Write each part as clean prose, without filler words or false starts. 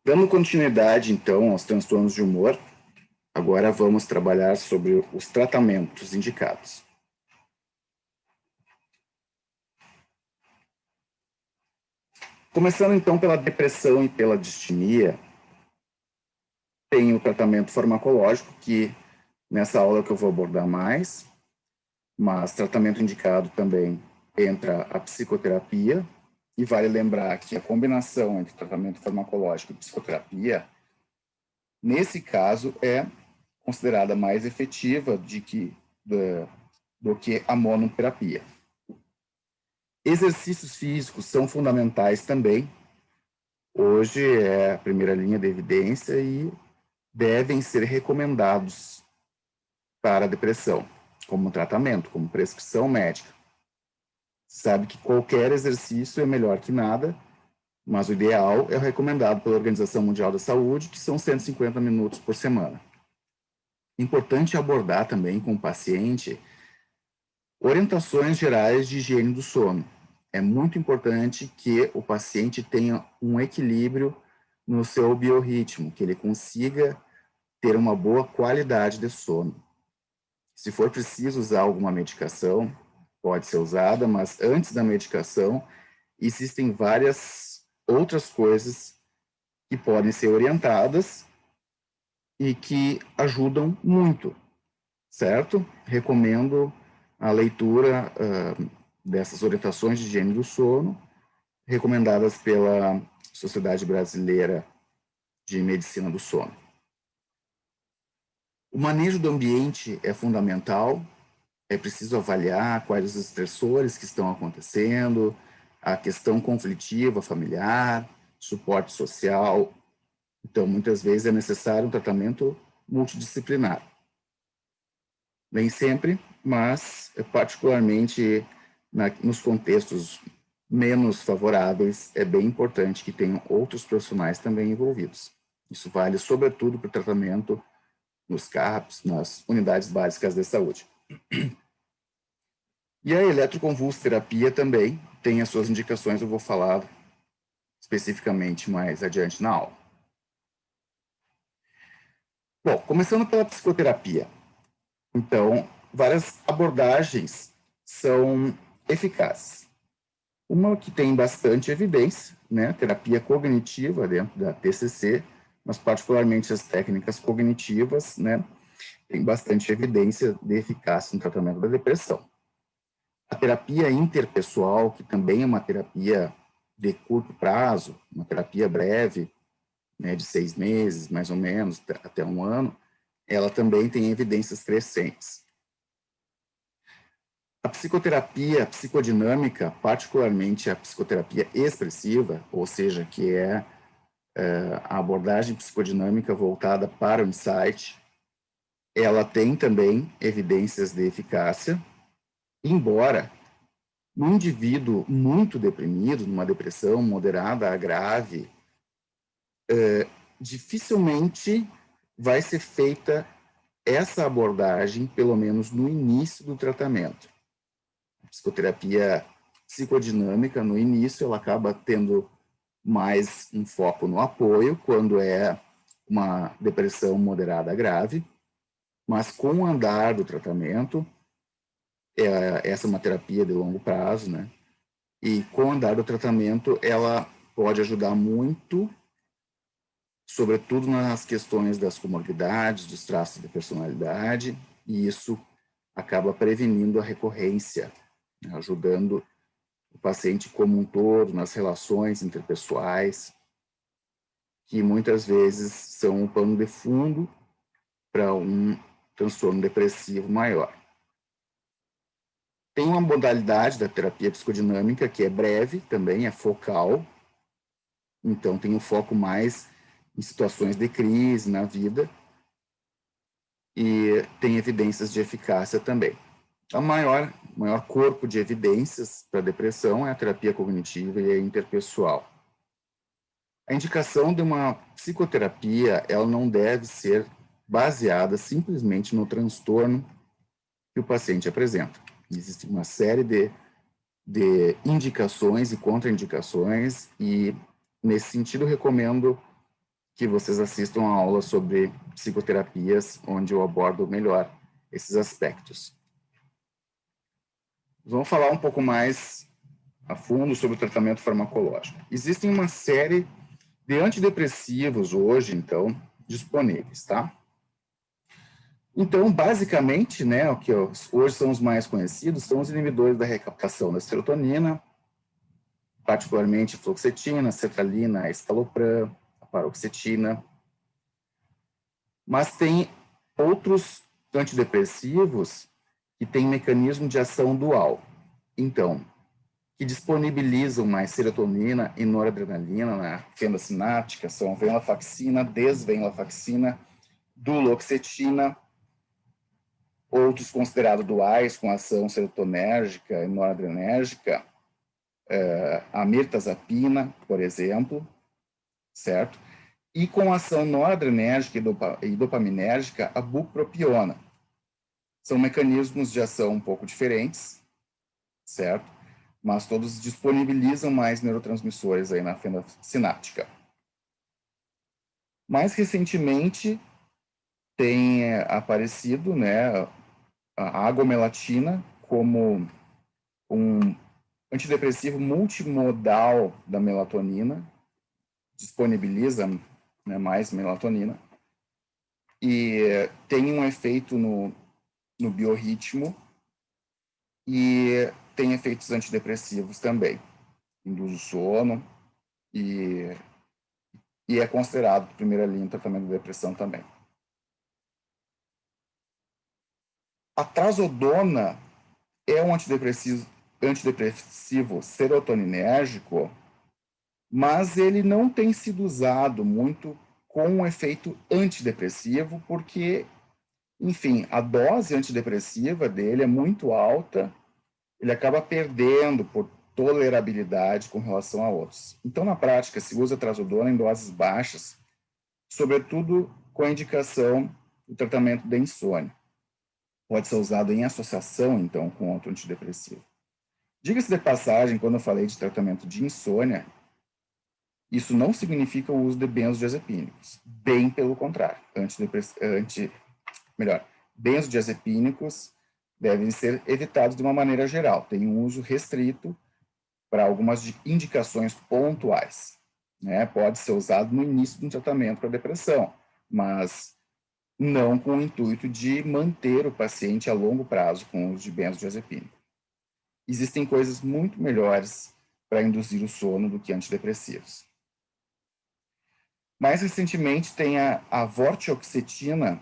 Dando continuidade, então, aos transtornos de humor, agora vamos trabalhar sobre os tratamentos indicados. Começando, então, pela depressão e pela distimia, tem o tratamento farmacológico, que nessa aula que eu vou abordar mais, mas tratamento indicado também entra a psicoterapia, e vale lembrar que a combinação entre tratamento farmacológico e psicoterapia, nesse caso, é considerada mais efetiva do que a monoterapia. Exercícios físicos são fundamentais também. Hoje é a primeira linha de evidência e devem ser recomendados para a depressão, como tratamento, como prescrição médica. Sabe que qualquer exercício é melhor que nada, mas o ideal é o recomendado pela Organização Mundial da Saúde, que são 150 minutos por semana. Importante abordar também com o paciente orientações gerais de higiene do sono. É muito importante que o paciente tenha um equilíbrio no seu biorritmo, que ele consiga ter uma boa qualidade de sono. Se for preciso usar alguma medicação, pode ser usada, mas antes da medicação, existem várias outras coisas que podem ser orientadas e que ajudam muito, certo? Recomendo a leitura dessas orientações de higiene do sono, recomendadas pela Sociedade Brasileira de Medicina do Sono. O manejo do ambiente é fundamental, é preciso avaliar quais os estressores que estão acontecendo, a questão conflitiva familiar, suporte social. Então, muitas vezes é necessário um tratamento multidisciplinar. Nem sempre, mas particularmente nos contextos menos favoráveis, é bem importante que tenham outros profissionais também envolvidos. Isso vale, sobretudo, para o tratamento nos CAPs, nas unidades básicas de saúde. E a eletroconvulsoterapia também tem as suas indicações, eu vou falar especificamente mais adiante na aula. Bom, começando pela psicoterapia. Então, várias abordagens são eficazes. Uma que tem bastante evidência, né, terapia cognitiva dentro da TCC, mas particularmente as técnicas cognitivas, né, tem bastante evidência de eficácia no tratamento da depressão. A terapia interpessoal, que também é uma terapia de curto prazo, uma terapia breve, né, de 6 meses, mais ou menos, até 1 ano, ela também tem evidências crescentes. A psicoterapia psicodinâmica, particularmente a psicoterapia expressiva, ou seja, que é a abordagem psicodinâmica voltada para o insight, ela tem também evidências de eficácia, embora no indivíduo muito deprimido, numa depressão moderada a grave, dificilmente vai ser feita essa abordagem, pelo menos no início do tratamento. Psicoterapia psicodinâmica, no início, ela acaba tendo mais um foco no apoio, quando é uma depressão moderada grave, mas com o andar do tratamento, essa é uma terapia de longo prazo, né? E com o andar do tratamento, ela pode ajudar muito, sobretudo nas questões das comorbidades, dos traços de personalidade, e isso acaba prevenindo a recorrência, ajudando o paciente como um todo nas relações interpessoais, que muitas vezes são um pano de fundo para um transtorno depressivo maior. Tem uma modalidade da terapia psicodinâmica que é breve, também é focal, então tem um foco mais em situações de crise na vida e tem evidências de eficácia também. O maior corpo de evidências para depressão é a terapia cognitiva e a interpessoal. A indicação de uma psicoterapia, ela não deve ser baseada simplesmente no transtorno que o paciente apresenta. Existe uma série de indicações e contraindicações e, nesse sentido, recomendo que vocês assistam a aula sobre psicoterapias, onde eu abordo melhor esses aspectos. Vamos falar um pouco mais a fundo sobre o tratamento farmacológico. Existem uma série de antidepressivos hoje, então, disponíveis, tá? Então, basicamente, né, o que hoje são os mais conhecidos são os inibidores da recaptação da serotonina, particularmente fluoxetina, sertralina, escitalopram, a paroxetina. Mas tem outros antidepressivos que têm mecanismo de ação dual. Então, que disponibilizam mais serotonina e noradrenalina na fenda sináptica são venlafaxina, desvenlafaxina, duloxetina, outros considerados duais com ação serotonérgica e noradrenérgica, a mirtazapina, por exemplo, certo? E com ação noradrenérgica e dopaminérgica, a bupropiona. São mecanismos de ação um pouco diferentes, certo? Mas todos disponibilizam mais neurotransmissores aí na fenda sináptica. Mais recentemente, tem aparecido, né, a agomelatina como um antidepressivo multimodal da melatonina, disponibiliza, né, mais melatonina, e tem um efeito no biorritmo e tem efeitos antidepressivos também, induz o sono e é considerado primeira linha de tratamento de depressão também. A trazodona é um antidepressivo serotoninérgico, mas ele não tem sido usado muito com um efeito antidepressivo, porque, enfim, a dose antidepressiva dele é muito alta, ele acaba perdendo por tolerabilidade com relação a outros. Então, na prática, se usa trazodona em doses baixas, sobretudo com a indicação do tratamento da insônia. Pode ser usado em associação, então, com outro antidepressivo. Diga-se de passagem, quando eu falei de tratamento de insônia, isso não significa o uso de benzodiazepínicos. Bem pelo contrário. Benzodiazepínicos devem ser evitados de uma maneira geral. Tem um uso restrito para algumas indicações pontuais. Né? Pode ser usado no início de um tratamento para depressão, mas não com o intuito de manter o paciente a longo prazo com o uso de benzodiazepínico. Existem coisas muito melhores para induzir o sono do que antidepressivos. Mais recentemente tem a vortioxetina,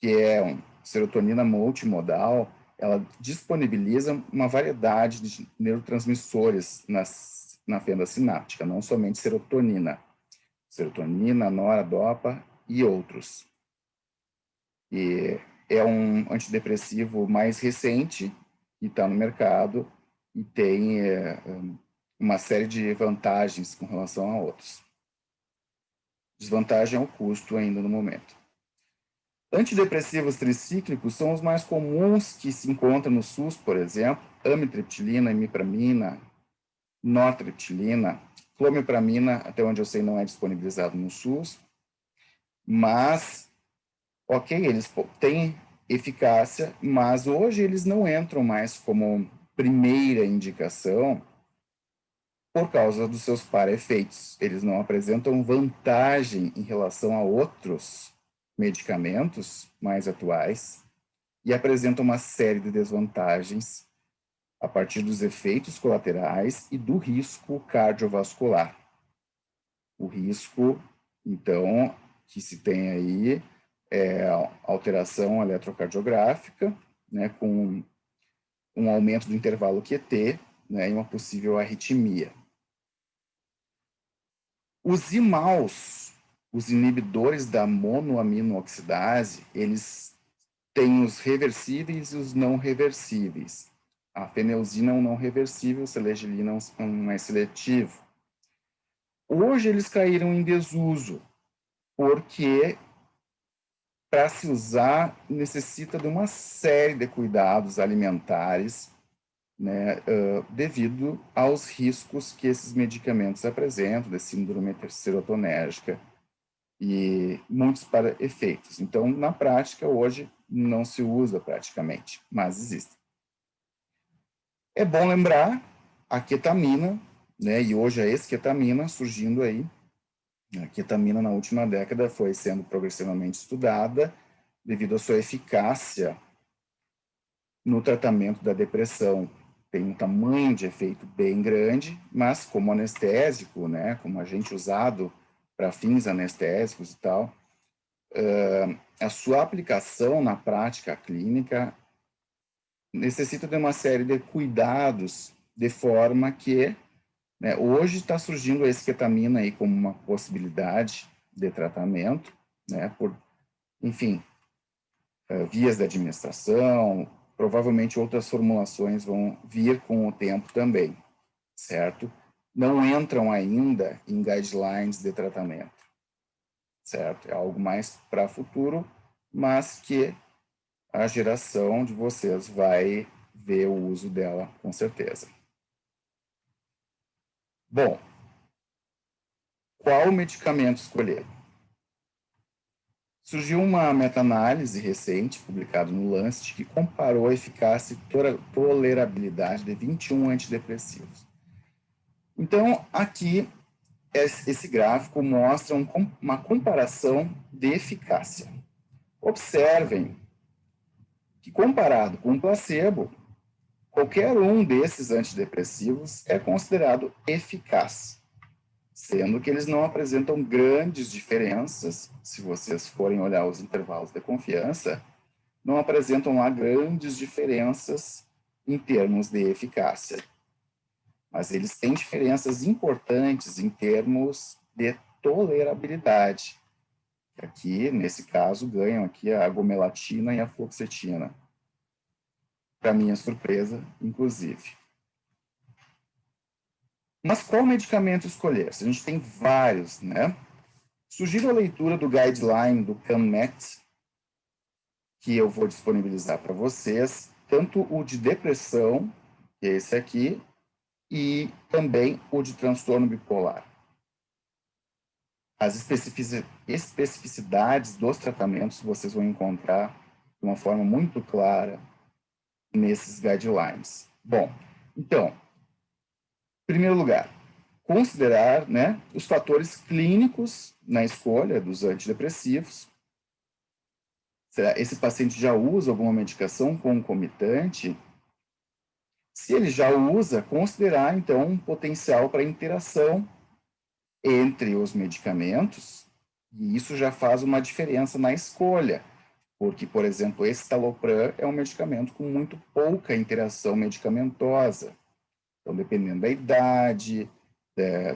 que é uma serotonina multimodal. Ela disponibiliza uma variedade de neurotransmissores na fenda sináptica, não somente serotonina. Serotonina, nora, dopa e outros. E é um antidepressivo mais recente, que está no mercado e tem uma série de vantagens com relação a outros. Desvantagem é o custo ainda no momento. Antidepressivos tricíclicos são os mais comuns que se encontram no SUS, por exemplo, amitriptilina, imipramina, nortriptilina, clomipramina, até onde eu sei não é disponibilizado no SUS, mas, ok, eles têm eficácia, mas hoje eles não entram mais como primeira indicação por causa dos seus para-efeitos. Eles não apresentam vantagem em relação a outros medicamentos mais atuais e apresentam uma série de desvantagens a partir dos efeitos colaterais e do risco cardiovascular. O risco, então, que se tem aí é alteração eletrocardiográfica, né, com um aumento do intervalo QT, né, e uma possível arritmia. Os IMAOs, os inibidores da monoaminooxidase, eles têm os reversíveis e os não reversíveis. A feneuzina é um não reversível, a selegelina é um mais seletivo. Hoje eles caíram em desuso, porque para se usar necessita de uma série de cuidados alimentares, né, devido aos riscos que esses medicamentos apresentam, de síndrome serotonérgica e muitos para efeitos. Então, na prática, hoje, não se usa praticamente, mas existe. É bom lembrar a ketamina, né, e hoje a esketamina surgindo aí. A ketamina, na última década, foi sendo progressivamente estudada devido à sua eficácia no tratamento da depressão. Tem um tamanho de efeito bem grande, mas como anestésico, né, como agente usado para fins anestésicos e tal, a sua aplicação na prática clínica necessita de uma série de cuidados, de forma que, né, hoje está surgindo a esketamina aí como uma possibilidade de tratamento, né, por, enfim, vias de administração, provavelmente outras formulações vão vir com o tempo também, certo? Não entram ainda em guidelines de tratamento, certo? É algo mais para futuro, mas que a geração de vocês vai ver o uso dela com certeza. Bom, qual medicamento escolher? Surgiu uma meta-análise recente, publicada no Lancet, que comparou a eficácia e tolerabilidade de 21 antidepressivos. Então, aqui, esse gráfico mostra uma comparação de eficácia. Observem que, comparado com o placebo, qualquer um desses antidepressivos é considerado eficaz, sendo que eles não apresentam grandes diferenças. Se vocês forem olhar os intervalos de confiança, não apresentam lá grandes diferenças em termos de eficácia. Mas eles têm diferenças importantes em termos de tolerabilidade. Aqui, nesse caso, ganham aqui a agomelatina e a fluoxetina. Para minha surpresa, inclusive. Mas qual medicamento escolher? A gente tem vários, né? Sugiro a leitura do guideline do CANMET, que eu vou disponibilizar para vocês, tanto o de depressão, que é esse aqui, e também o de transtorno bipolar. As especificidades dos tratamentos vocês vão encontrar de uma forma muito clara nesses guidelines. Bom, então, em primeiro lugar, considerar, né, os fatores clínicos na escolha dos antidepressivos. Esse paciente já usa alguma medicação concomitante? Se ele já usa, considerar, então, um potencial para interação entre os medicamentos, e isso já faz uma diferença na escolha, porque, por exemplo, esse escitalopram é um medicamento com muito pouca interação medicamentosa. Então, dependendo da idade,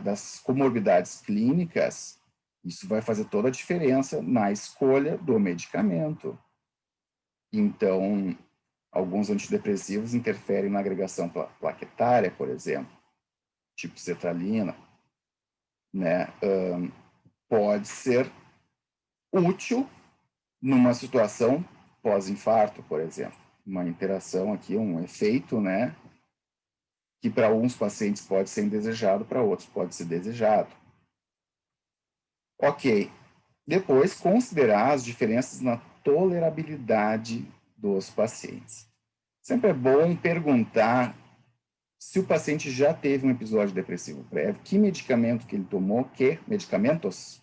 das comorbidades clínicas, isso vai fazer toda a diferença na escolha do medicamento. Então, alguns antidepressivos interferem na agregação plaquetária, por exemplo, tipo sertralina, né? Pode ser útil numa situação pós-infarto, por exemplo. Uma interação aqui, um efeito, né? Que para alguns pacientes pode ser indesejado, para outros pode ser desejado. Ok. Depois, considerar as diferenças na tolerabilidade dos pacientes. Sempre é bom perguntar se o paciente já teve um episódio depressivo prévio, que medicamento que ele tomou, que medicamentos,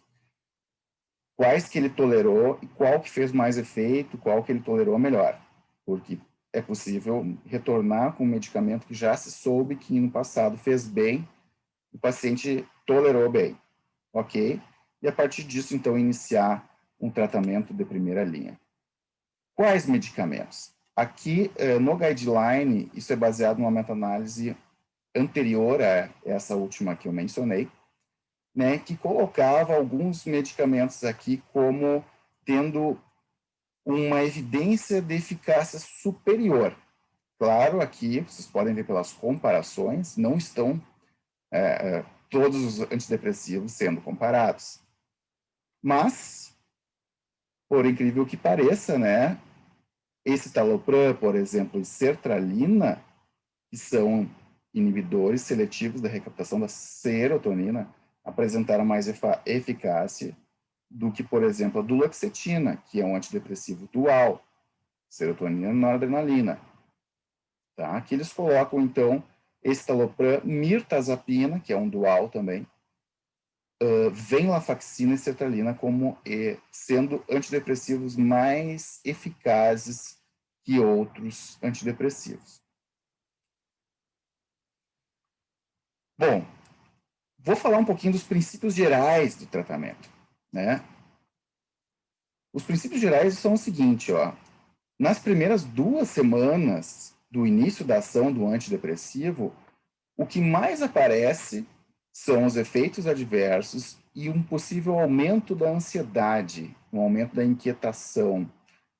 quais que ele tolerou e qual que fez mais efeito, qual que ele tolerou melhor. Porque é possível retornar com um medicamento que já se soube que no passado fez bem, o paciente tolerou bem, ok? E a partir disso, então, iniciar um tratamento de primeira linha. Quais medicamentos? Aqui, no guideline, isso é baseado numa meta-análise anterior a essa última que eu mencionei, né, que colocava alguns medicamentos aqui como tendo uma evidência de eficácia superior. Claro, aqui, vocês podem ver pelas comparações, não estão todos os antidepressivos sendo comparados. Mas, por incrível que pareça, né, esse escitalopram, por exemplo, e sertralina, que são inibidores seletivos da recaptação da serotonina, apresentaram mais eficácia do que, por exemplo, a duloxetina, que é um antidepressivo dual, serotonina e noradrenalina. Tá? Aqui eles colocam, então, escitalopram, mirtazapina, que é um dual também, venlafaxina e sertralina como sendo antidepressivos mais eficazes que outros antidepressivos. Bom, vou falar um pouquinho dos princípios gerais do tratamento, né? Os princípios gerais são o seguinte, ó. Nas primeiras 2 semanas do início da ação do antidepressivo, o que mais aparece são os efeitos adversos e um possível aumento da ansiedade, um aumento da inquietação,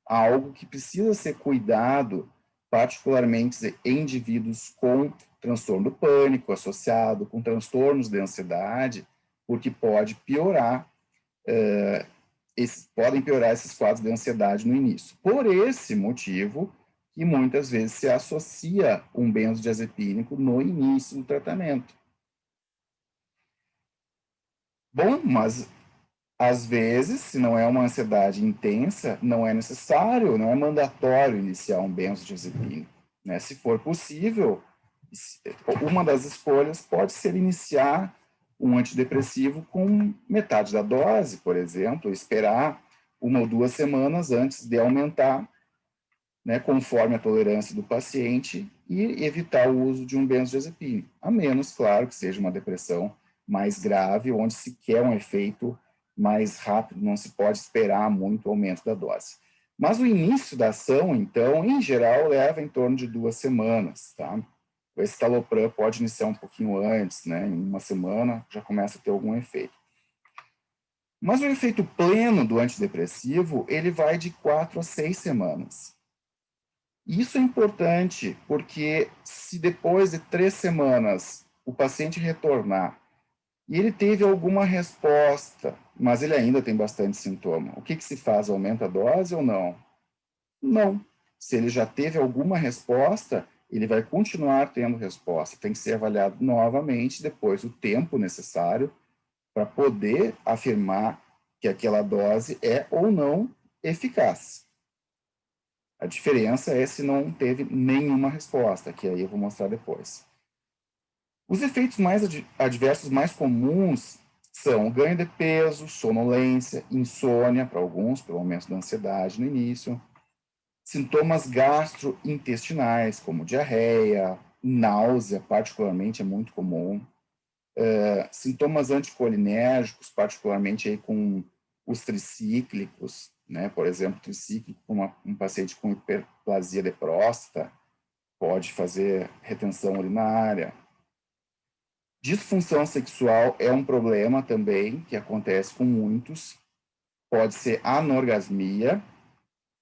algo que precisa ser cuidado, particularmente em indivíduos com transtorno do pânico associado com transtornos de ansiedade, porque pode piorar, podem piorar esses quadros de ansiedade no início. Por esse motivo, que muitas vezes se associa um benzodiazepínico no início do tratamento. Bom, mas às vezes, se não é uma ansiedade intensa, não é necessário, não é mandatório iniciar um benzodiazepínico, né? Se for possível, uma das escolhas pode ser iniciar um antidepressivo com metade da dose, por exemplo, esperar 1 ou 2 semanas antes de aumentar, né, conforme a tolerância do paciente, e evitar o uso de um benzodiazepínico, a menos, claro, que seja uma depressão mais grave, onde se quer um efeito mais rápido, não se pode esperar muito o aumento da dose. Mas o início da ação, então, em geral, leva em torno de 2 semanas, tá? O escitalopram pode iniciar um pouquinho antes, né? Em 1 semana já começa a ter algum efeito. Mas o efeito pleno do antidepressivo, ele vai de 4 a 6 semanas. Isso é importante porque se depois de 3 semanas o paciente retornar e ele teve alguma resposta, mas ele ainda tem bastante sintoma, o que, que se faz? Aumenta a dose ou não? Não. Se ele já teve alguma resposta, ele vai continuar tendo resposta. Tem que ser avaliado novamente depois o tempo necessário para poder afirmar que aquela dose é ou não eficaz. A diferença é se não teve nenhuma resposta, que aí eu vou mostrar depois. Os efeitos mais adversos mais comuns são ganho de peso, sonolência, insônia para alguns, pelo aumento da ansiedade no início, sintomas gastrointestinais, como diarreia, náusea, particularmente é muito comum, sintomas anticolinérgicos, particularmente aí com os tricíclicos, né? Por exemplo, tricíclico com um paciente com hiperplasia de próstata, pode fazer retenção urinária. Disfunção sexual é um problema também, que acontece com muitos, pode ser anorgasmia,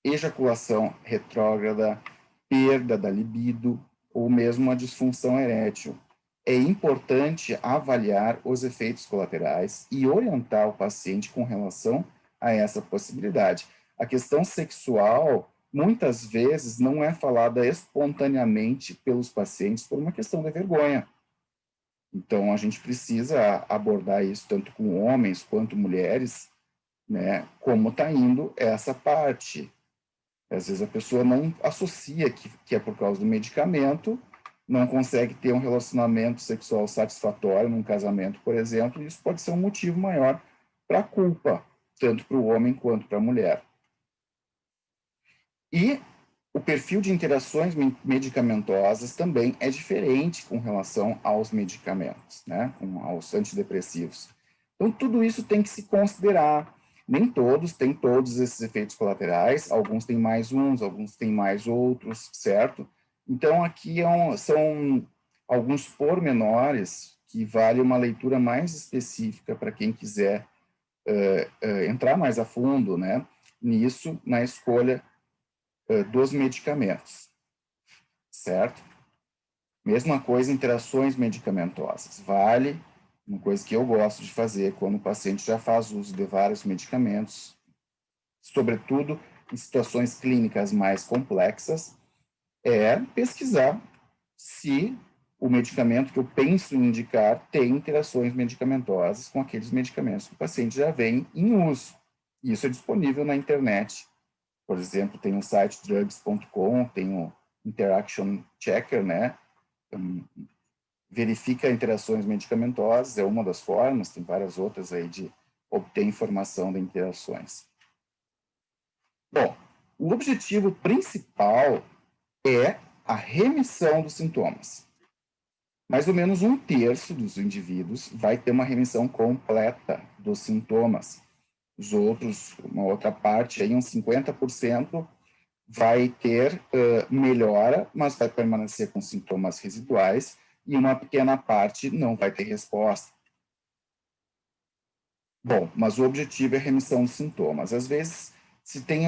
ejaculação retrógrada, perda da libido, ou mesmo uma disfunção erétil. É importante avaliar os efeitos colaterais e orientar o paciente com relação a essa possibilidade. A questão sexual, muitas vezes, não é falada espontaneamente pelos pacientes por uma questão de vergonha. Então, a gente precisa abordar isso tanto com homens quanto mulheres, né? Como está indo essa parte. Às vezes a pessoa não associa que é por causa do medicamento, não consegue ter um relacionamento sexual satisfatório num casamento, por exemplo, e isso pode ser um motivo maior para a culpa, tanto para o homem quanto para a mulher. E o perfil de interações medicamentosas também é diferente com relação aos medicamentos, né, aos antidepressivos. Então, tudo isso tem que se considerar. Nem todos têm todos esses efeitos colaterais, alguns têm mais uns, alguns têm mais outros, certo? Então, aqui são alguns pormenores que vale uma leitura mais específica para quem quiser entrar mais a fundo, né, nisso, na escolha dos medicamentos, certo? Mesma coisa, interações medicamentosas. Vale, uma coisa que eu gosto de fazer quando o paciente já faz uso de vários medicamentos, sobretudo em situações clínicas mais complexas, é pesquisar se o medicamento que eu penso em indicar tem interações medicamentosas com aqueles medicamentos que o paciente já vem em uso. Isso é disponível na internet. Por exemplo, tem o site drugs.com, tem o Interaction Checker, né? Verifica interações medicamentosas, é uma das formas, tem várias outras aí de obter informação de interações. Bom, o objetivo principal é a remissão dos sintomas. Mais ou menos 1/3 dos indivíduos vai ter uma remissão completa dos sintomas. Os outros, uma outra parte, aí, uns 50%, vai ter melhora, mas vai permanecer com sintomas residuais, e uma pequena parte não vai ter resposta. Bom, mas o objetivo é a remissão dos sintomas. Às vezes, se tem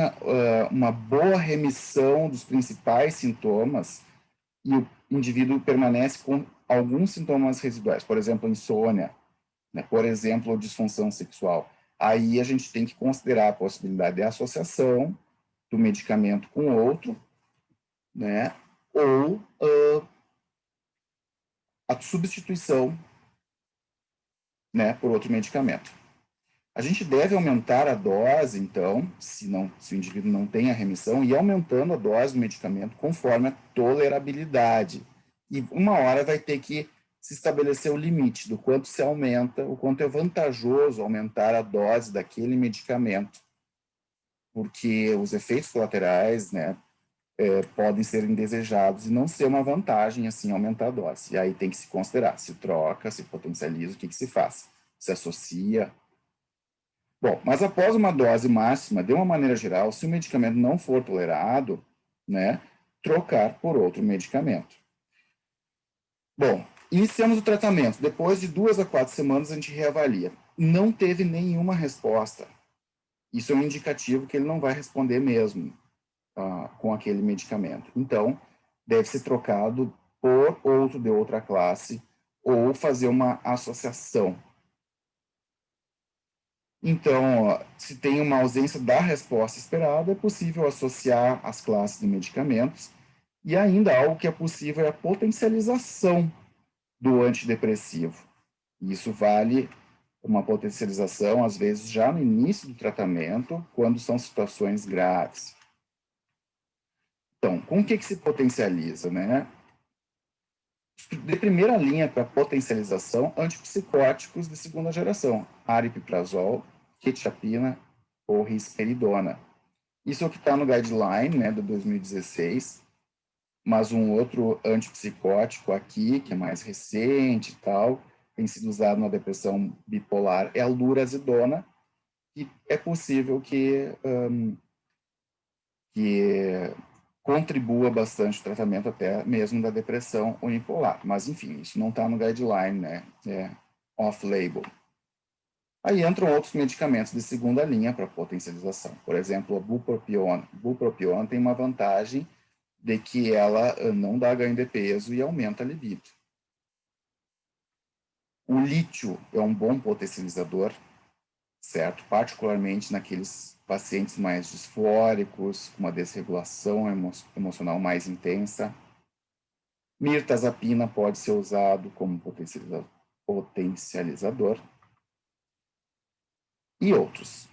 uma boa remissão dos principais sintomas, e o indivíduo permanece com alguns sintomas residuais, por exemplo, insônia, né, por exemplo, disfunção sexual. Aí a gente tem que considerar a possibilidade de associação do medicamento com outro, né, ou a substituição, né, por outro medicamento. A gente deve aumentar a dose, então, se o indivíduo não tem a remissão, e aumentando a dose do medicamento conforme a tolerabilidade. E uma hora vai ter que se estabelecer o limite do quanto se aumenta, o quanto é vantajoso aumentar a dose daquele medicamento, porque os efeitos colaterais, né, podem ser indesejados e não ser uma vantagem, assim, aumentar a dose. E aí tem que se considerar, se troca, se potencializa, o que se faz? Se associa. Bom, mas após uma dose máxima, de uma maneira geral, se o medicamento não for tolerado, né, trocar por outro medicamento. Bom, iniciamos o tratamento. Depois de 2 a 4 semanas, a gente reavalia. Não teve nenhuma resposta. Isso é um indicativo que ele não vai responder mesmo com aquele medicamento. Então, deve ser trocado por outro de outra classe ou fazer uma associação. Então, se tem uma ausência da resposta esperada, é possível associar as classes de medicamentos, e ainda algo que é possível é a potencialização do antidepressivo. Isso vale uma potencialização, às vezes, já no início do tratamento, quando são situações graves. Então, com o que se potencializa, né? De primeira linha para potencialização, antipsicóticos de segunda geração, aripiprazol, quetiapina ou risperidona. Isso é o que está no guideline, né, de 2016, mas um outro antipsicótico aqui, que é mais recente e tal, tem sido usado na depressão bipolar, é a lurazidona, que é possível que contribua bastante o tratamento até mesmo da depressão unipolar. Mas, enfim, isso não está no guideline, né? É off-label. Aí entram outros medicamentos de segunda linha para potencialização. Por exemplo, a bupropiona. Bupropiona tem uma vantagem de que ela não dá ganho de peso e aumenta a libido. O lítio é um bom potencializador, certo? Particularmente naqueles pacientes mais disfóricos, com uma desregulação emocional mais intensa. Mirtazapina pode ser usado como potencializador. E outros.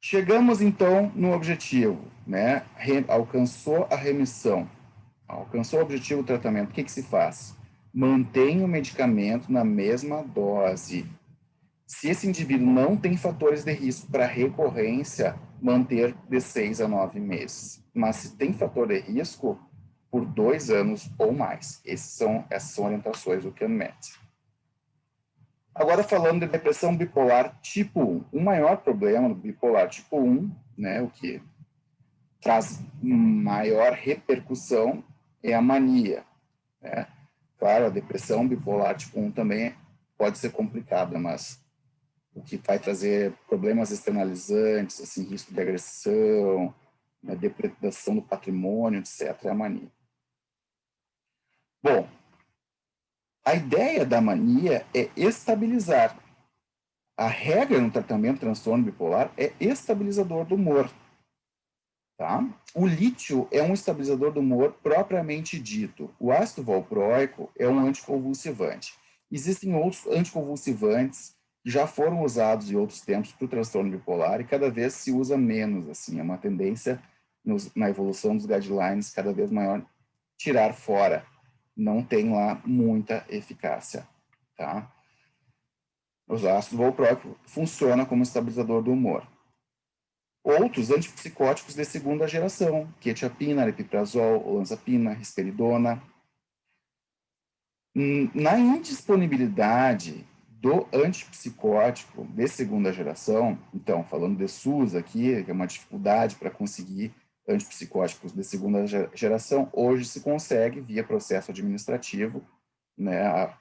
Chegamos, então, no objetivo, né? Alcançou a remissão, alcançou o objetivo do tratamento. O que se faz? Mantém o medicamento na mesma dose. Se esse indivíduo não tem fatores de risco para recorrência, manter de 6 a 9 meses. Mas se tem fator de risco, por 2 anos ou mais. Essas são orientações do CANMET. Agora, falando de depressão bipolar tipo 1, o maior problema do bipolar tipo 1, né, o que traz maior repercussão, é a mania. Né? Claro, a depressão bipolar tipo 1 também pode ser complicada, mas o que vai trazer problemas externalizantes, assim, risco de agressão, né, depredação do patrimônio, etc., é a mania. Bom, a ideia da mania é estabilizar. A regra no tratamento de transtorno bipolar é estabilizador do humor. Tá? O lítio é um estabilizador do humor propriamente dito. O ácido valproico é um anticonvulsivante. Existem outros anticonvulsivantes que já foram usados em outros tempos para o transtorno bipolar e cada vez se usa menos. Assim, é uma tendência na evolução dos guidelines cada vez maior tirar fora. Não tem lá muita eficácia. Tá? O ácido valproico funciona como estabilizador do humor. Outros antipsicóticos de segunda geração, quetiapina, aripiprazol, olanzapina, risperidona. Na indisponibilidade do antipsicótico de segunda geração, então, falando de SUS aqui, que é uma dificuldade para conseguir antipsicóticos de segunda geração, hoje se consegue via processo administrativo, né?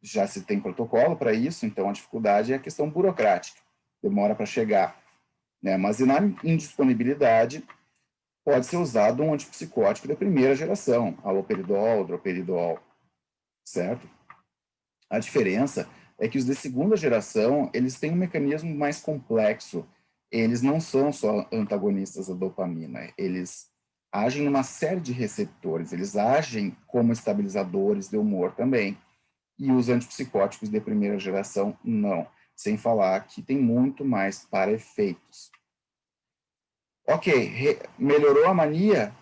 Já se tem protocolo para isso, então a dificuldade é a questão burocrática, demora para chegar. Né? Mas na indisponibilidade, pode ser usado um antipsicótico de primeira geração, haloperidol, droperidol, certo? A diferença é que os de segunda geração, eles têm um mecanismo mais complexo. Eles não são só antagonistas da dopamina, eles agem numa série de receptores, eles agem como estabilizadores de humor também. E os antipsicóticos de primeira geração, não. Sem falar que tem muito mais para efeitos. Ok, melhorou a mania?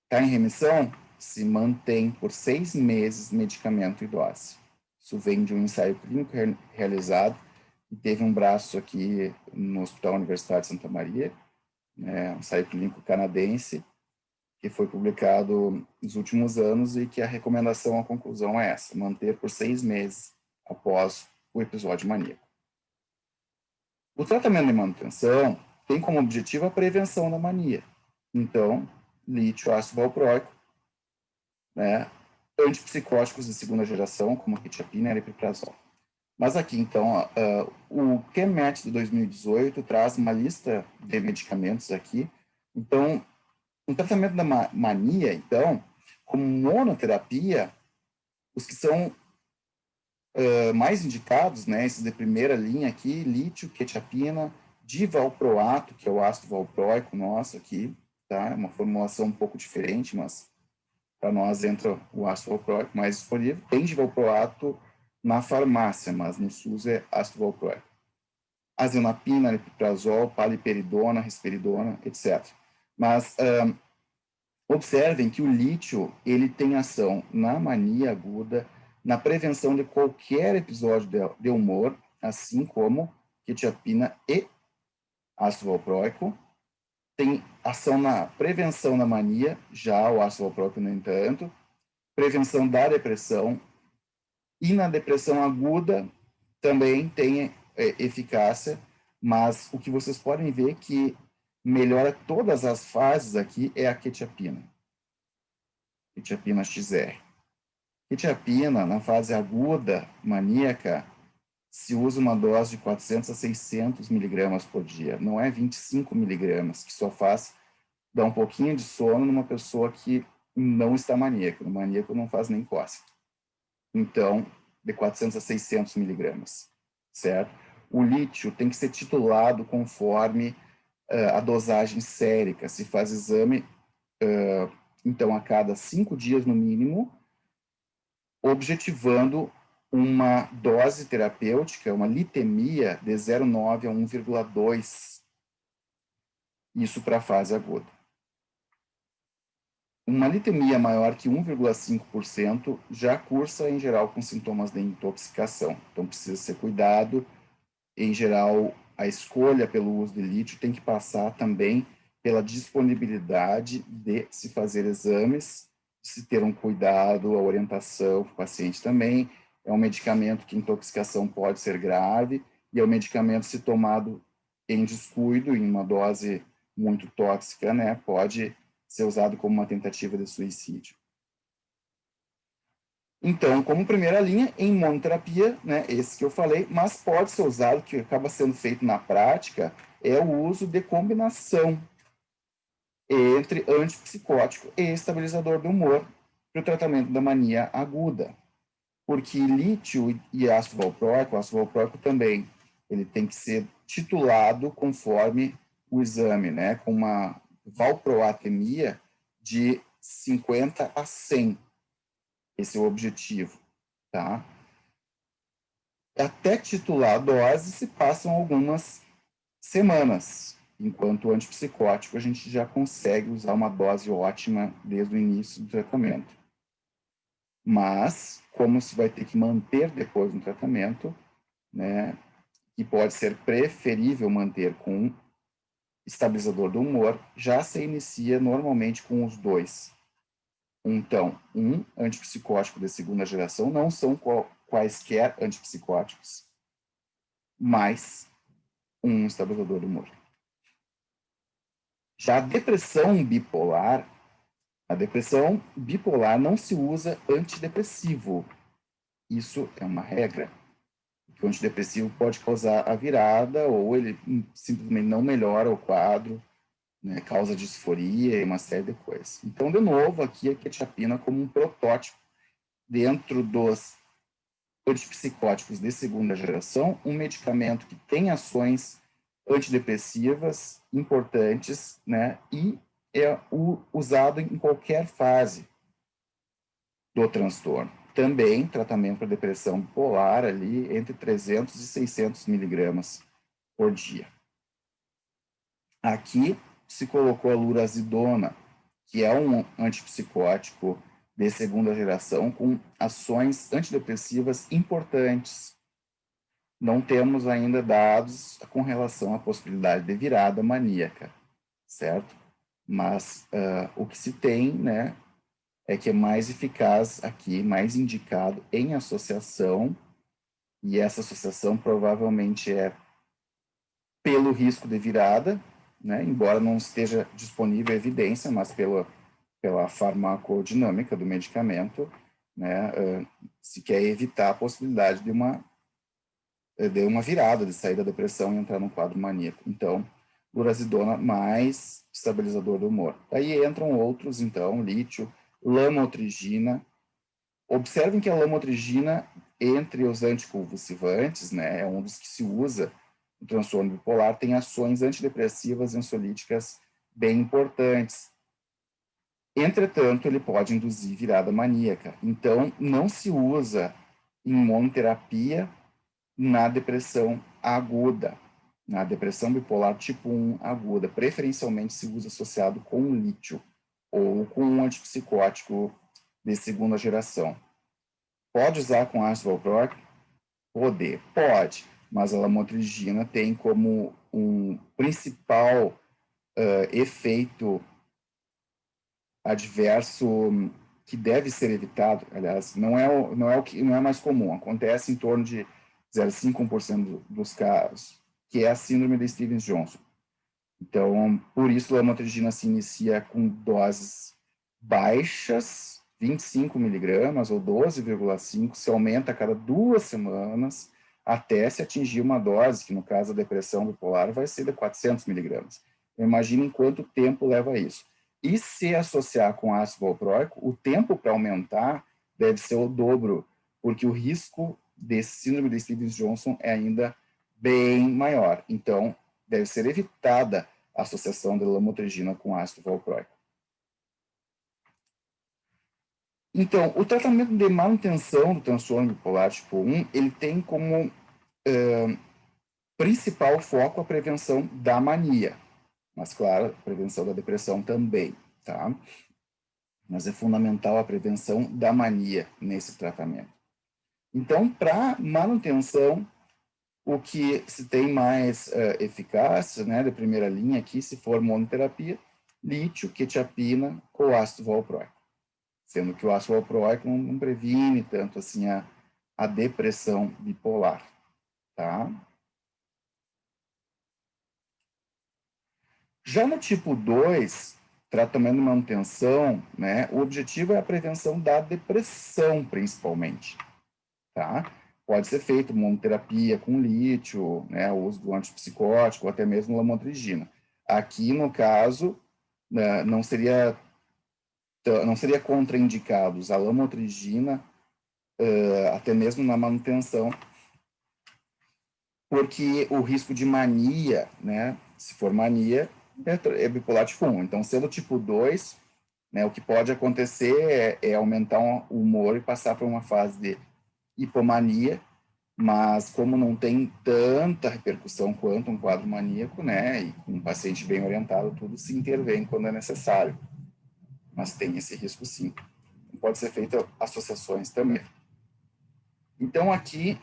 Está em remissão? Se mantém por 6 meses medicamento e dose. Isso vem de um ensaio clínico realizado e teve um braço aqui no Hospital Universitário de Santa Maria, um ensaio clínico canadense, que foi publicado nos últimos anos e que a recomendação, a conclusão é essa, manter por 6 meses após o episódio maníaco. O tratamento de manutenção tem como objetivo a prevenção da mania. Então, lítio, ácido valproico, né, antipsicóticos de segunda geração, como quetiapina e aripiprazol. Mas aqui, então, o QMAT de 2018 traz uma lista de medicamentos aqui. Então, no tratamento da mania, então, como monoterapia, os que são mais indicados, né, esses de primeira linha aqui, lítio, quetiapina, divalproato, que é o ácido valproico nosso aqui, tá? É uma formulação um pouco diferente, mas para nós entra o ácido valproico mais disponível. Tem divalproato na farmácia, mas no SUS é ácido valproico. Azanapina, aripiprazol, paliperidona, risperidona, etc. Mas observem que o lítio ele tem ação na mania aguda, na prevenção de qualquer episódio de humor, assim como quetiapina e ácido valproico. Tem ação na prevenção da mania, já o ácido valproico, no entanto, prevenção da depressão, e na depressão aguda também tem eficácia, mas o que vocês podem ver que melhora todas as fases aqui é a quetiapina. Quetiapina XR. Quetiapina, na fase aguda, maníaca, se usa uma dose de 400 a 600 miligramas por dia. Não é 25 miligramas, que só faz dar um pouquinho de sono numa pessoa que não está maníaca. O maníaco não faz nem cócega. Então, de 400 a 600 miligramas, certo? O lítio tem que ser titulado conforme a dosagem sérica. Se faz exame, então, a cada 5 dias no mínimo, objetivando uma dose terapêutica, uma litemia de 0,9 a 1,2, isso para a fase aguda. Uma litemia maior que 1,5% já cursa, em geral, com sintomas de intoxicação. Então, precisa ser cuidado. Em geral, a escolha pelo uso de lítio tem que passar também pela disponibilidade de se fazer exames, de se ter um cuidado, a orientação para o paciente também. É um medicamento que intoxicação pode ser grave e é um medicamento, se tomado em descuido, em uma dose muito tóxica, né, pode ser usado como uma tentativa de suicídio. Então, como primeira linha, em monoterapia, né, esse que eu falei, mas pode ser usado, que acaba sendo feito na prática, é o uso de combinação entre antipsicótico e estabilizador do humor para o tratamento da mania aguda. Porque lítio e ácido valproico também, ele tem que ser titulado conforme o exame, né, com uma valproatemia de 50 a 100. Esse é o objetivo, tá? Até titular a dose se passam algumas semanas, enquanto o antipsicótico a gente já consegue usar uma dose ótima desde o início do tratamento. Mas, como se vai ter que manter depois do tratamento, né, e pode ser preferível manter com estabilizador do humor, já se inicia normalmente com os dois. Então, um antipsicótico de segunda geração, não são quaisquer antipsicóticos, mas um estabilizador do humor. Já a depressão bipolar não se usa antidepressivo. Isso é uma regra. O antidepressivo pode causar a virada ou ele simplesmente não melhora o quadro, né, causa disforia e uma série de coisas. Então, de novo, aqui a quetiapina como um protótipo dentro dos antipsicóticos de segunda geração, um medicamento que tem ações antidepressivas importantes, né, e é usado em qualquer fase do transtorno. Também tratamento para depressão bipolar ali entre 300 e 600 miligramas por dia. Aqui se colocou a lurazidona, que é um antipsicótico de segunda geração com ações antidepressivas importantes. Não temos ainda dados com relação à possibilidade de virada maníaca, certo? Mas o que se tem, né, é que é mais eficaz aqui, mais indicado em associação, e essa associação provavelmente é pelo risco de virada, né, embora não esteja disponível evidência, mas pela farmacodinâmica do medicamento, né, se quer evitar a possibilidade de uma virada, de sair da depressão e entrar num quadro maníaco. Então, lurazidona mais estabilizador do humor. Aí entram outros, então, lítio, lamotrigina. Observem que a lamotrigina, entre os anticonvulsivantes, né, é um dos que se usa no transtorno bipolar, tem ações antidepressivas e ansiolíticas bem importantes. Entretanto, ele pode induzir virada maníaca. Então, não se usa em monoterapia na depressão aguda, na depressão bipolar tipo 1 aguda. Preferencialmente se usa associado com lítio ou com um antipsicótico de segunda geração. Pode usar com ácido valproico? Pode, mas a lamotrigina tem como um principal efeito adverso que deve ser evitado, aliás, não é mais comum, acontece em torno de 0,5% dos casos, que é a síndrome de Stevens-Johnson. Então, por isso, a lamotrigina se inicia com doses baixas, 25 miligramas ou 12,5, se aumenta a cada 2 semanas, até se atingir uma dose, que no caso da depressão bipolar vai ser de 400 miligramas. Imaginem quanto tempo leva isso. E se associar com ácido valproico, o tempo para aumentar deve ser o dobro, porque o risco desse síndrome de Stevens-Johnson é ainda bem maior. Então, deve ser evitada a associação de lamotrigina com ácido valproico. Então, o tratamento de manutenção do transtorno bipolar tipo 1, ele tem como principal foco a prevenção da mania. Mas, claro, a prevenção da depressão também, tá? Mas é fundamental a prevenção da mania nesse tratamento. Então, para manutenção, o que se tem mais eficácia, né, de primeira linha aqui, se for monoterapia, lítio, quetiapina ou ácido valproico. Sendo que o ácido valproico não previne tanto assim a depressão bipolar, tá? Já no tipo 2, tratamento de manutenção, né, o objetivo é a prevenção da depressão, principalmente, tá? Pode ser feito monoterapia com lítio, né, o uso do antipsicótico, ou até mesmo lamotrigina. Aqui, no caso, né, não seria contraindicado usar lamotrigina, até mesmo na manutenção, porque o risco de mania, né, Se for mania, é bipolar tipo 1. Então, sendo tipo 2, né, o que pode acontecer é aumentar o humor e passar por uma fase de hipomania, mas como não tem tanta repercussão quanto um quadro maníaco, né, e com um paciente bem orientado, tudo se intervém quando é necessário. Mas tem esse risco sim. Pode ser feita associações também. Então, aqui,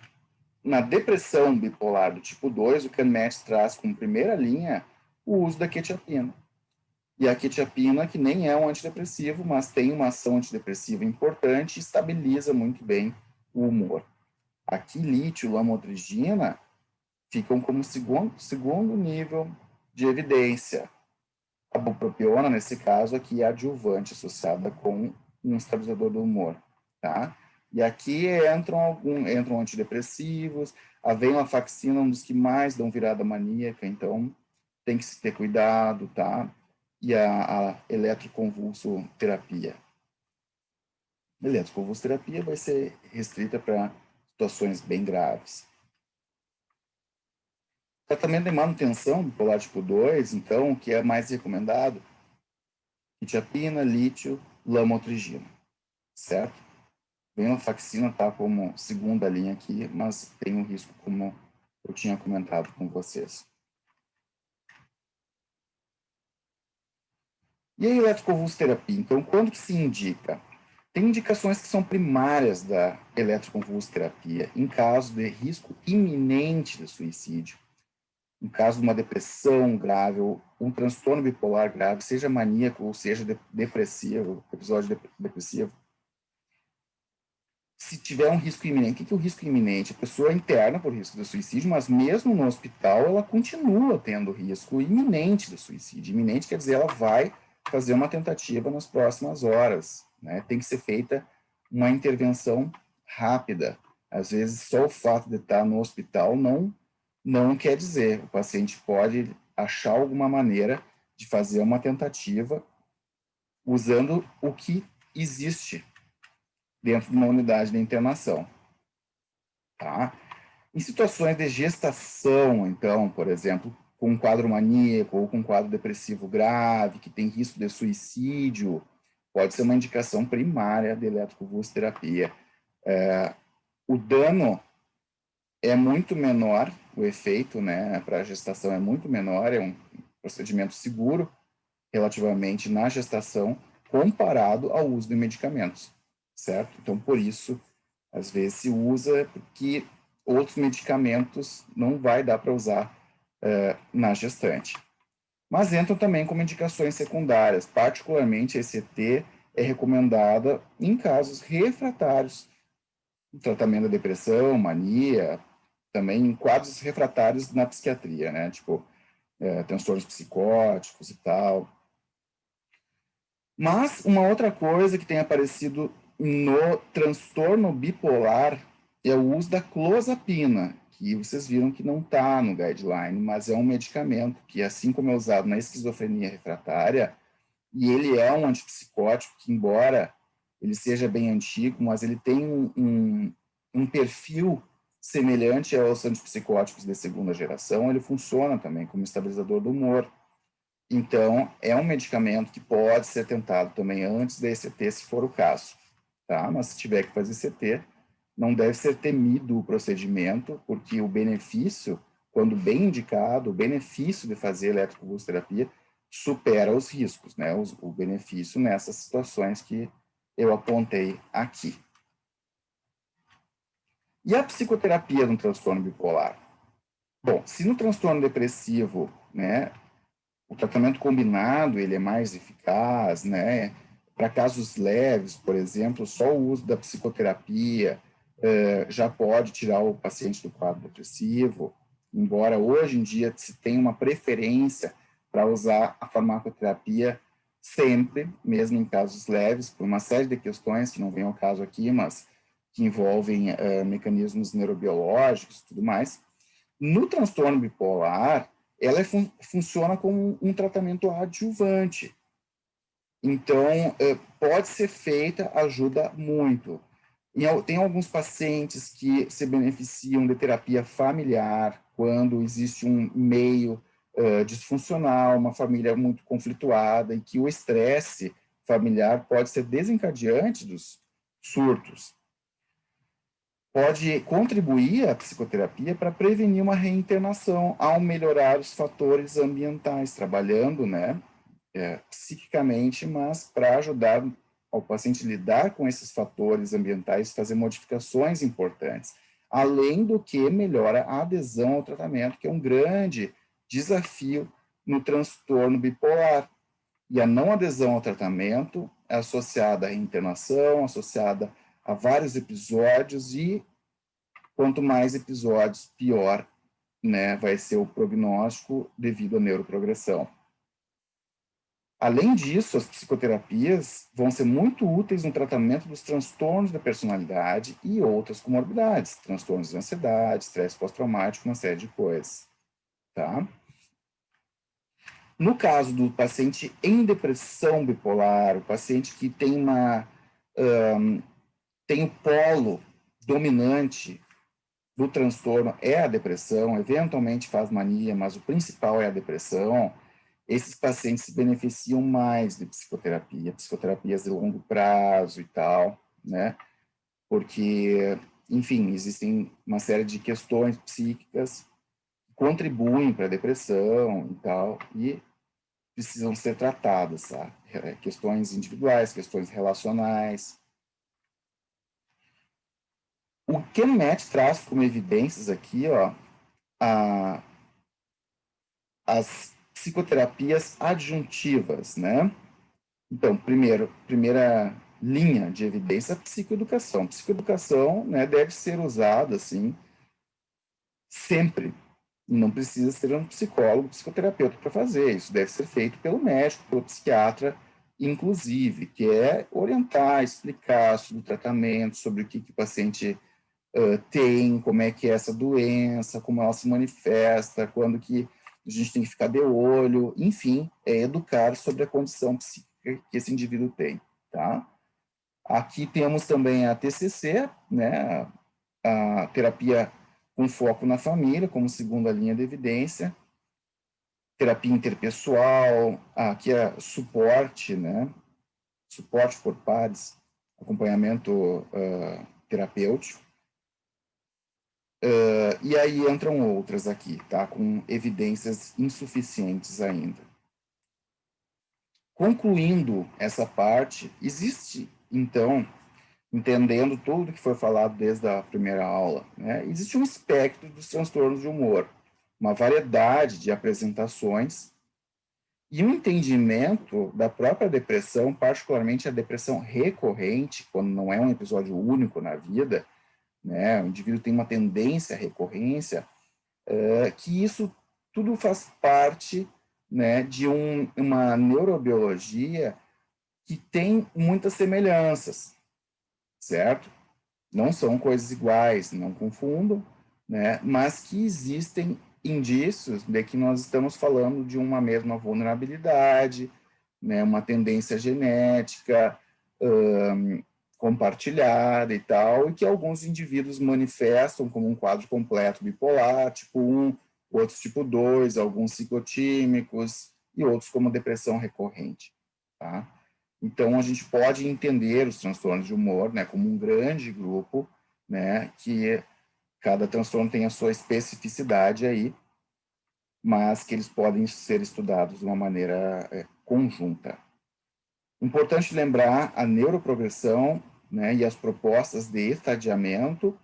na depressão bipolar do tipo 2, o CanMET traz como primeira linha o uso da quetiapina. E a quetiapina, que nem é um antidepressivo, mas tem uma ação antidepressiva importante e estabiliza muito bem o humor. Aqui, lítio, lamotrigina ficam como segundo nível de evidência. A bupropiona, nesse caso, aqui é adjuvante, associada com um estabilizador do humor, tá? E aqui entram antidepressivos, a venlafaxina é um dos que mais dão virada maníaca, então tem que se ter cuidado, tá? E a eletroconvulsoterapia. A eletroconvulsoterapia vai ser restrita para situações bem graves. Tratamento de manutenção bipolar tipo 2, então, o que é mais recomendado? Quetiapina, lítio, lamotrigina, certo? Venlafaxina está como segunda linha aqui, mas tem um risco, como eu tinha comentado com vocês. E a eletroconvulsoterapia? Então, quando que se indica? Tem indicações que são primárias da eletroconvulsoterapia em caso de risco iminente de suicídio, em caso de uma depressão grave ou um transtorno bipolar grave, seja maníaco ou seja depressivo, episódio depressivo. Se tiver um risco iminente, o que é o risco iminente? A pessoa é interna por risco de suicídio, mas mesmo no hospital ela continua tendo risco iminente de suicídio. Iminente quer dizer ela vai fazer uma tentativa nas próximas horas, né? Tem que ser feita uma intervenção rápida. Às vezes só o fato de estar no hospital não quer dizer. O paciente pode achar alguma maneira de fazer uma tentativa usando o que existe dentro de uma unidade de internação, tá? Em situações de gestação, então, por exemplo, com um quadro maníaco ou com um quadro depressivo grave, que tem risco de suicídio, pode ser uma indicação primária de eletroconvulsoterapia. O dano é muito menor, o efeito, né, para a gestação é muito menor, é um procedimento seguro relativamente na gestação, comparado ao uso de medicamentos, certo? Então, por isso, às vezes se usa porque outros medicamentos não vai dar para usar na gestante. Mas entram também como indicações secundárias, particularmente a ECT é recomendada em casos refratários, tratamento da depressão, mania, também em quadros refratários na psiquiatria, né? Tipo, transtornos psicóticos e tal. Mas uma outra coisa que tem aparecido no transtorno bipolar é o uso da clozapina, que vocês viram que não está no guideline, mas é um medicamento que, assim como é usado na esquizofrenia refratária, e ele é um antipsicótico que, embora ele seja bem antigo, mas ele tem um perfil semelhante aos antipsicóticos de segunda geração, ele funciona também como estabilizador do humor. Então, é um medicamento que pode ser tentado também antes da ECT, se for o caso, tá? Mas se tiver que fazer ECT, não deve ser temido o procedimento, porque o benefício, quando bem indicado, o benefício de fazer eletroconvulsoterapia supera os riscos, né? O benefício nessas situações que eu apontei aqui. E a psicoterapia no transtorno bipolar? Bom, se no transtorno depressivo, né, o tratamento combinado ele é mais eficaz, né? Para casos leves, por exemplo, só o uso da psicoterapia já pode tirar o paciente do quadro depressivo, embora hoje em dia se tenha uma preferência para usar a farmacoterapia sempre, mesmo em casos leves, por uma série de questões que não vem ao caso aqui, mas que envolvem mecanismos neurobiológicos e tudo mais. No transtorno bipolar, ela funciona como um tratamento adjuvante. Então, pode ser feita, ajuda muito. Tem alguns pacientes que se beneficiam de terapia familiar, quando existe um meio disfuncional, uma família muito conflituada, e que o estresse familiar pode ser desencadeante dos surtos. Pode contribuir a psicoterapia para prevenir uma reinternação ao melhorar os fatores ambientais, trabalhando, né, psiquicamente, mas para ajudar ao paciente a lidar com esses fatores ambientais, fazer modificações importantes, além do que melhora a adesão ao tratamento, que é um grande desafio no transtorno bipolar. E a não adesão ao tratamento é associada à internação, associada a vários episódios, e quanto mais episódios, pior, né, vai ser o prognóstico devido à neuroprogressão. Além disso, as psicoterapias vão ser muito úteis no tratamento dos transtornos da personalidade e outras comorbidades, transtornos de ansiedade, estresse pós-traumático, uma série de coisas, tá? No caso do paciente em depressão bipolar, o paciente que tem tem o polo dominante do transtorno é a depressão, eventualmente faz mania, mas o principal é a depressão, esses pacientes se beneficiam mais de psicoterapia, psicoterapias de longo prazo e tal, né? Porque, enfim, existem uma série de questões psíquicas que contribuem para a depressão e tal, e precisam ser tratadas, tá? Questões individuais, questões relacionais. O Kennet traz como evidências aqui, ó, as psicoterapias adjuntivas, né? Então, primeira linha de evidência, a psicoeducação. Psicoeducação, né, deve ser usada, assim, sempre. Não precisa ser um psicólogo, psicoterapeuta para fazer. Isso deve ser feito pelo médico, pelo psiquiatra, inclusive, que é orientar, explicar sobre o tratamento, sobre o que o paciente tem, como é que é essa doença, como ela se manifesta, quando que a gente tem que ficar de olho, enfim, é educar sobre a condição psíquica que esse indivíduo tem, tá? Aqui temos também a TCC, né, a terapia com foco na família, como segunda linha de evidência, terapia interpessoal, aqui é suporte, né, suporte por pares, acompanhamento terapêutico, e aí entram outras aqui, tá? Com evidências insuficientes ainda. Concluindo essa parte, existe, então, entendendo tudo que foi falado desde a primeira aula, né? Existe um espectro dos transtornos de humor, uma variedade de apresentações e um entendimento da própria depressão, particularmente a depressão recorrente, quando não é um episódio único na vida, né? O indivíduo tem uma tendência à recorrência, que isso tudo faz parte, né, de uma neurobiologia que tem muitas semelhanças, certo? Não são coisas iguais, não confundam, né, mas que existem indícios de que nós estamos falando de uma mesma vulnerabilidade, né, uma tendência genética compartilhada e tal, e que alguns indivíduos manifestam como um quadro completo bipolar, tipo 1, outros tipo 2, alguns ciclotímicos, e outros como depressão recorrente, tá? Então, a gente pode entender os transtornos de humor, né, como um grande grupo, né, que cada transtorno tem a sua especificidade aí, mas que eles podem ser estudados de uma maneira conjunta. Importante lembrar a neuroprogressão, né, e as propostas de estadiamento.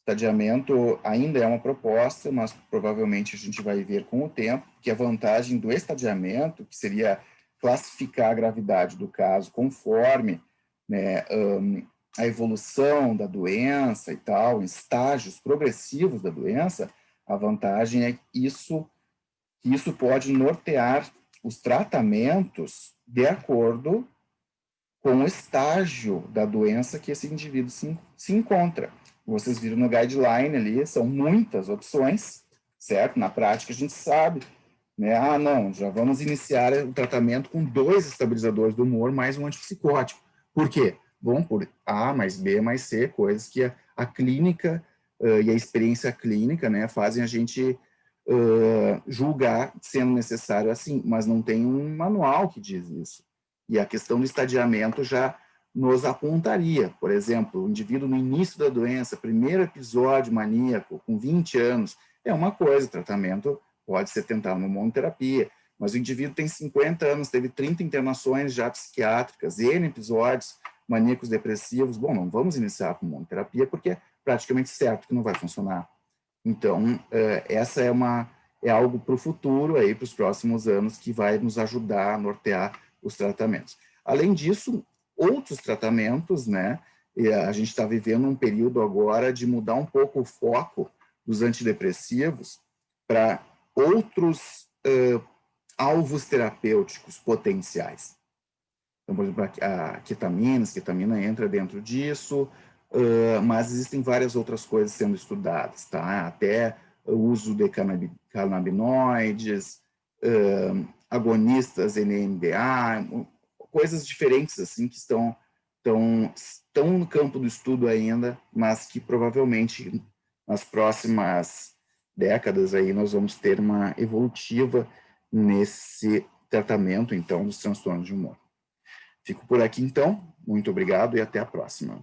Estadiamento ainda é uma proposta, mas provavelmente a gente vai ver com o tempo que a vantagem do estadiamento, que seria classificar a gravidade do caso conforme, né, a evolução da doença e tal, em estágios progressivos da doença, a vantagem é que isso pode nortear os tratamentos de acordo com o estágio da doença que esse indivíduo se encontra. Vocês viram no guideline ali, são muitas opções, certo? Na prática a gente sabe, né? Ah, não, já vamos iniciar o tratamento com 2 estabilizadores do humor mais um antipsicótico. Por quê? Bom, por A mais B mais C, coisas que a clínica e a experiência clínica, né, fazem a gente julgar sendo necessário assim, mas não tem um manual que diz isso. E a questão do estadiamento já nos apontaria, por exemplo, o indivíduo no início da doença, primeiro episódio maníaco, com 20 anos, é uma coisa, o tratamento pode ser tentado numa monoterapia, mas o indivíduo tem 50 anos, teve 30 internações já psiquiátricas, N episódios maníacos depressivos, bom, não vamos iniciar com monoterapia porque é praticamente certo que não vai funcionar. Então, essa é algo para o futuro, para os próximos anos, que vai nos ajudar a nortear os tratamentos. Além disso, outros tratamentos, né? A gente está vivendo um período agora de mudar um pouco o foco dos antidepressivos para outros alvos terapêuticos potenciais. Então, por exemplo, a ketamina entra dentro disso, mas existem várias outras coisas sendo estudadas, tá? Até o uso de canabinoides, agonistas NMDA, coisas diferentes assim que estão no campo do estudo ainda, mas que provavelmente nas próximas décadas aí nós vamos ter uma evolutiva nesse tratamento, então, dos transtornos de humor. Fico por aqui, então. Muito obrigado e até a próxima.